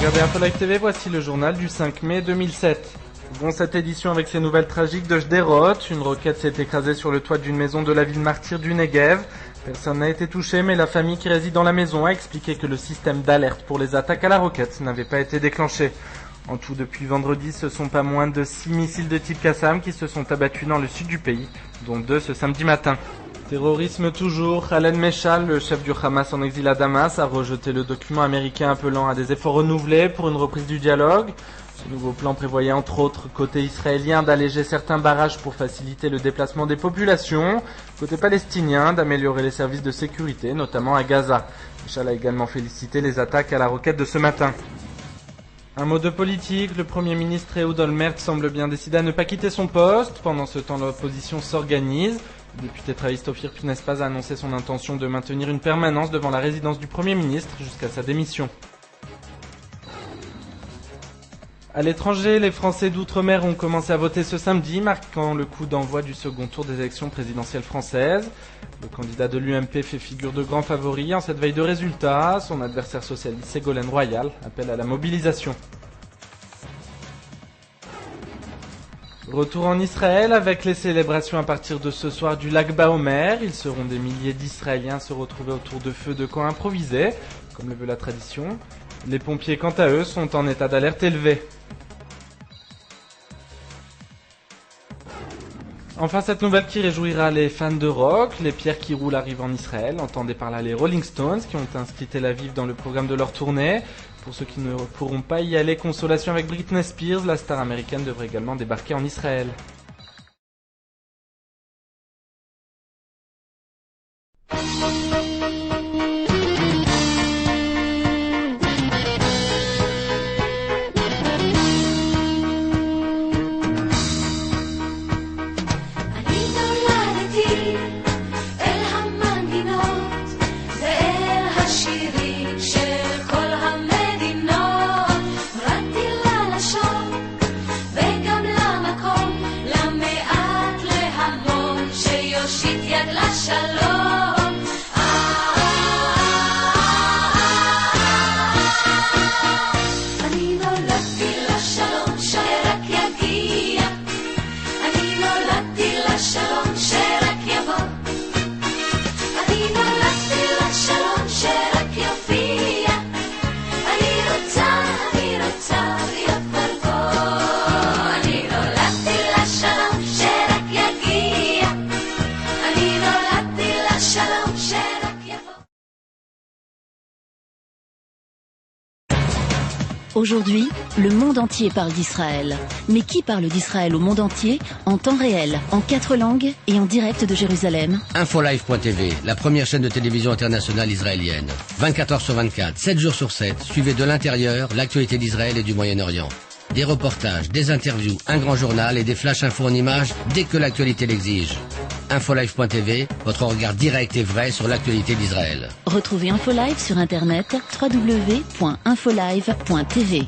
Regardez InfoLive TV, voici le journal du 5 mai 2007. Bon, cette édition avec ces nouvelles tragiques de Sderot. Une roquette s'est écrasée sur le toit d'une maison de la ville martyre du Negev. Personne n'a été touché, mais la famille qui réside dans la maison a expliqué que le système d'alerte pour les attaques à la roquette n'avait pas été déclenché. En tout, depuis vendredi, ce sont pas moins de 6 missiles de type Qassam qui se sont abattus dans le sud du pays, dont 2 ce samedi matin. Terrorisme toujours, Khaled Meshal, le chef du Hamas en exil à Damas, a rejeté le document américain appelant à des efforts renouvelés pour une reprise du dialogue. Ce nouveau plan prévoyait entre autres, côté israélien, d'alléger certains barrages pour faciliter le déplacement des populations, côté palestinien, d'améliorer les services de sécurité, notamment à Gaza. Meshal a également félicité les attaques à la roquette de ce matin. Un mot de politique, le Premier ministre Ehud Olmert semble bien décidé à ne pas quitter son poste. Pendant ce temps, l'opposition s'organise. Le député travailliste Ophir Pinespaz a annoncé son intention de maintenir une permanence devant la résidence du Premier ministre jusqu'à sa démission. À l'étranger, les Français d'outre-mer ont commencé à voter ce samedi, marquant le coup d'envoi du second tour des élections présidentielles françaises. Le candidat de l'UMP fait figure de grand favori en cette veille de résultats. Son adversaire socialiste Ségolène Royal appelle à la mobilisation. Retour en Israël avec les célébrations à partir de ce soir du lac Baomer. Ils seront des milliers d'Israéliens à se retrouver autour de feux de camp improvisés, comme le veut la tradition. Les pompiers, quant à eux, sont en état d'alerte élevé. Enfin, cette nouvelle qui réjouira les fans de rock, les pierres qui roulent arrivent en Israël. Entendez par là les Rolling Stones qui ont inscrit Tel Aviv dans le programme de leur tournée. Pour ceux qui ne pourront pas y aller, consolation avec Britney Spears, la star américaine devrait également débarquer en Israël. Aujourd'hui, le monde entier parle d'Israël. Mais qui parle d'Israël au monde entier, en temps réel, en 4 langues et en direct de Jérusalem? InfoLive.tv, la première chaîne de télévision internationale israélienne. 24 heures sur 24, 7 jours sur 7, suivez de l'intérieur l'actualité d'Israël et du Moyen-Orient. Des reportages, des interviews, un grand journal et des flash infos en images dès que l'actualité l'exige. InfoLive.tv, votre regard direct et vrai sur l'actualité d'Israël. Retrouvez InfoLive sur internet www.infolive.tv.